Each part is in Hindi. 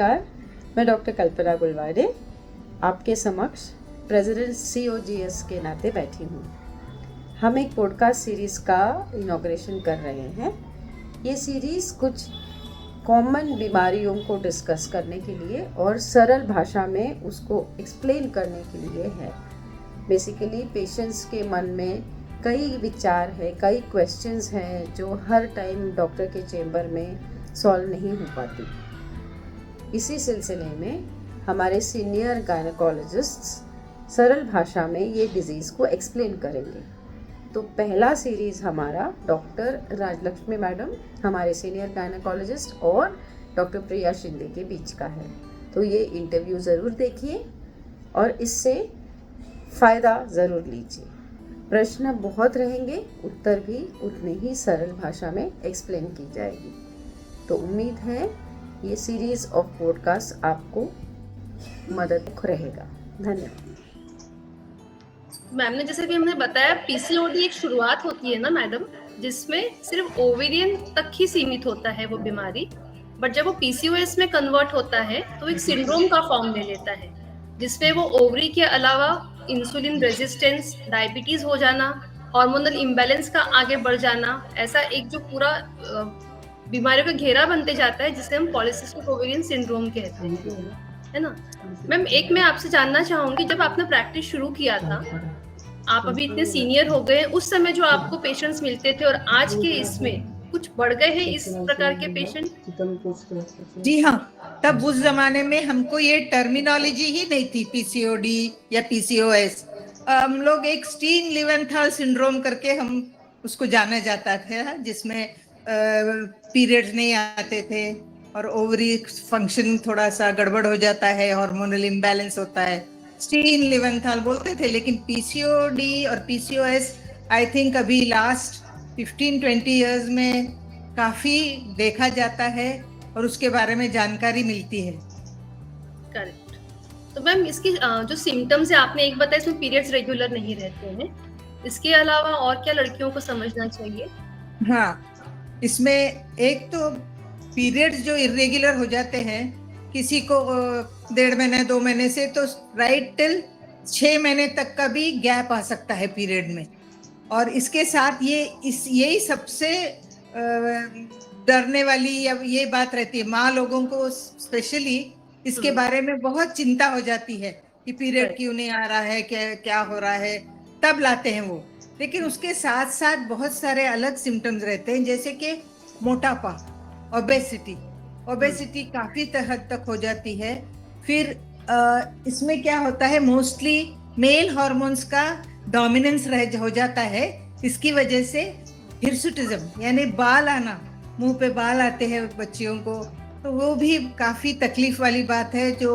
नमस्कार, मैं डॉक्टर कल्पना गुलवारे आपके समक्ष प्रेसिडेंट COGS के नाते बैठी हूँ। हम एक पॉडकास्ट सीरीज़ का इनॉग्रेशन कर रहे हैं। ये सीरीज़ कुछ कॉमन बीमारियों को डिस्कस करने के लिए और सरल भाषा में उसको एक्सप्लेन करने के लिए है। बेसिकली पेशेंट्स के मन में कई विचार है, कई क्वेश्चंस हैं जो हर टाइम डॉक्टर के चेम्बर में सॉल्व नहीं हो पाती। इसी सिलसिले में हमारे सीनियर गायनेकोलॉजिस्ट्स सरल भाषा में ये डिज़ीज़ को एक्सप्लेन करेंगे। तो पहला सीरीज़ हमारा डॉक्टर राजलक्ष्मी मैडम, हमारे सीनियर गायनेकोलॉजिस्ट, और डॉक्टर प्रिया शिंदे के बीच का है। तो ये इंटरव्यू ज़रूर देखिए और इससे फ़ायदा ज़रूर लीजिए। प्रश्न बहुत रहेंगे, उत्तर भी उतने ही सरल भाषा में एक्सप्लेन की जाएगी। तो उम्मीद है ये सीरीज़ ऑफ पॉडकास्ट आपको मदद रहेगा। धन्यवाद। मैम ने जैसे कि हमने बताया, पीसीओडी एक शुरुआत होती है ना मैडम, जिसमें सिर्फ ओवेरियन तक ही सीमित होता है वो बीमारी, बट जब वो पीसीओएस में कन्वर्ट होता है तो एक सिंड्रोम का फॉर्म ले लेता है, जिसमें वो ओवरी के अलावा इंसुलिन रेजिस्टेंस, डायबिटीज हो जाना, हार्मोनल इम्बैलेंस का आगे बढ़ जाना, ऐसा एक जो पूरा बीमारियों का घेरा बनते जाता है, जिसे हम पॉलीसिस्टिक ओवेरियन सिंड्रोम कहते हैं, है ना। मैम, एक मैं आपसे जानना चाहूंगी, जब आपने प्रैक्टिस शुरू किया था, आप अभी इतने सीनियर हो गए, उस समय जो आपको पेशेंट्स मिलते थे और आज के इसमें कुछ बढ़ गए हैं इस प्रकार के पेशेंट? जी हाँ, तब उस जमाने में हमको ये टर्मिनोलॉजी ही नहीं थी, पीसीओडी या पीसीओएस। हम लोग एक स्टीन लिवेंथाल सिंड्रोम करके हम उसको जाना जाता था, जिसमें पीरियड्स नहीं आते थे और ओवरी फंक्शन थोड़ा सा गड़बड़ हो जाता है, हार्मोनल इम्बैलेंस होता है, स्टीन लिवेंथाल बोलते थे। लेकिन पीसीओडी और पीसीओएस आई थिंक अभी लास्ट 15-20 इयर्स में काफी देखा जाता है और उसके बारे में जानकारी मिलती है। करेक्ट। तो मैम, इसकी जो सिम्टम्स है आपने एक बताया, इसमें पीरियड्स रेगुलर नहीं रहते हैं, इसके अलावा और क्या लड़कियों को समझना चाहिए? हाँ, इसमें एक तो पीरियड्स जो इरेगुलर हो जाते हैं, किसी को 1.5 महीने 2 महीने से तो राइट टिल 6 महीने तक का भी गैप आ सकता है पीरियड में। और इसके साथ यही सबसे डरने वाली या ये बात रहती है, माँ लोगों को स्पेशली इसके बारे में बहुत चिंता हो जाती है कि पीरियड क्यों नहीं आ रहा है, क्या हो रहा है, तब लाते हैं वो। लेकिन उसके साथ साथ बहुत सारे अलग सिम्टम्स रहते हैं, जैसे कि मोटापा, ओबेसिटी काफी हद तक हो जाती है। फिर इसमें क्या होता है, मोस्टली मेल हार्मोन्स का डोमिनेंस हो जाता है। इसकी वजह से हिर्सुटिज्म यानी बाल आना, मुंह पे बाल आते हैं बच्चियों को, तो वो भी काफी तकलीफ वाली बात है, जो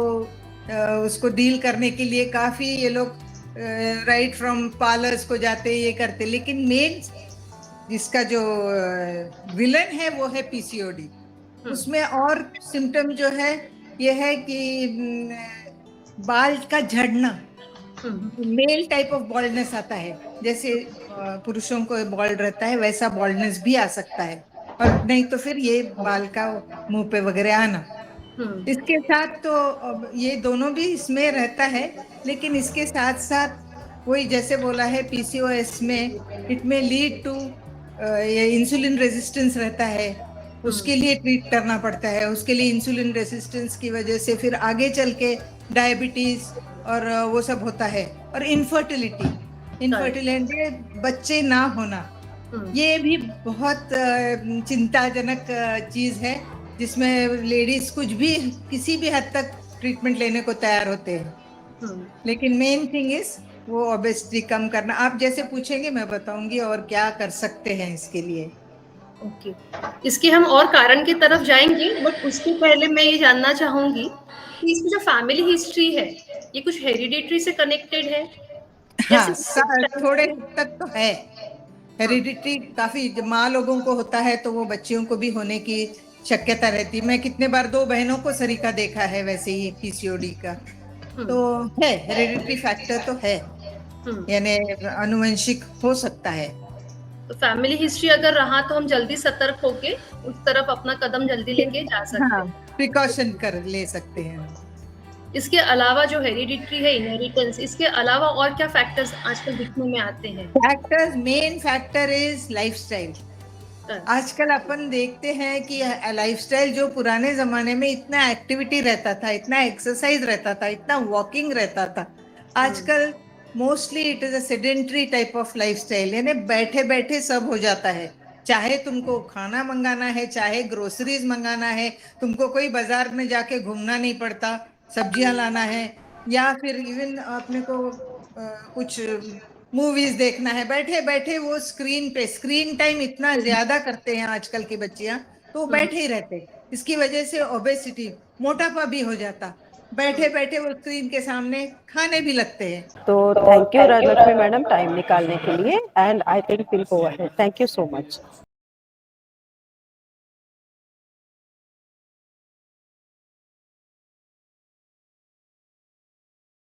उसको डील करने के लिए काफी ये लोग राइट फ्रॉम पार्लर्स को जाते, ये करते। लेकिन मेन जिसका जो विलन है वो है पीसीओडी। उसमें और सिम्टम जो है ये है कि बाल का झड़ना, मेल टाइप ऑफ बॉल्डनेस आता है, जैसे पुरुषों को बॉल्ड रहता है वैसा बॉल्डनेस भी आ सकता है, और नहीं तो फिर ये बाल का मुंह पे वगैरह आना। इसके साथ तो ये दोनों भी इसमें रहता है, लेकिन इसके साथ साथ वही जैसे बोला है, पीसीओएस में इट में लीड टू ये इंसुलिन रेजिस्टेंस रहता है, उसके लिए ट्रीट करना पड़ता है। उसके लिए इंसुलिन रेजिस्टेंस की वजह से फिर आगे चल के डायबिटीज और वो सब होता है। और इनफर्टिलिटी बच्चे ना होना, ये भी बहुत चिंताजनक चीज है, जिसमें लेडीज कुछ भी किसी भी हद तक ट्रीटमेंट लेने को तैयार होते हैं। लेकिन मेन थिंग इज वो ओबेसिटी कम करना। आप जैसे पूछेंगे मैं बताऊंगी और क्या कर सकते हैं इसके लिए। ओके, इसके हम और कारण की तरफ जाएंगे, बट उसके पहले मैं ये जानना चाहूंगी कि इसकी जो फैमिली हिस्ट्री है, ये कुछ हेरिडिटरी से कनेक्टेड है? हाँ, थोड़े तक तो है। हेरिडिटरी काफी माँ लोगों को होता है तो वो बच्चियों को भी होने की शक्यता रहती है। मैं कितने बार 2 बहनों को सरीका देखा है वैसे ही पीसीओडी का, तो है हेरिडिटरी फैक्टर तो है, यानी अनुवंशिक हो सकता है। तो फैमिली हिस्ट्री अगर रहा तो हम जल्दी सतर्क होके उस तरफ अपना कदम जल्दी लेके जा सकते हैं। प्रिकॉशन कर ले सकते हैं। इसके अलावा जो हेरिडिटरी है, इनहेरिटेंस, इसके अलावा और क्या फैक्टर्स आजकल दिखने में आते हैं? Factors, main factor is lifestyle. आजकल अपन देखते हैं कि लाइफस्टाइल जो पुराने जमाने में इतना एक्टिविटी रहता था, इतना एक्सरसाइज रहता था, इतना वॉकिंग रहता था, आजकल mostly it is a sedentary type of lifestyle, यानी बैठे बैठे सब हो जाता है। चाहे तुमको खाना मंगाना है, चाहे ग्रोसरीज मंगाना है, तुमको कोई बाजार में जाके घूमना नहीं पड़ता, सब्जियां लाना है, या फिर इवन अपने को कुछ मूवीज देखना है, बैठे बैठे वो स्क्रीन पे, स्क्रीन टाइम इतना ज्यादा करते हैं आजकल की बच्चियां, तो बैठे ही रहते। इसकी वजह से ओबेसिटी, मोटापा भी हो जाता, बैठे बैठे वो स्क्रीन के सामने खाने भी लगते हैं। तो thank you Rajalakshmi madam time निकालने के लिए, and I think will go ahead. Thank you so much.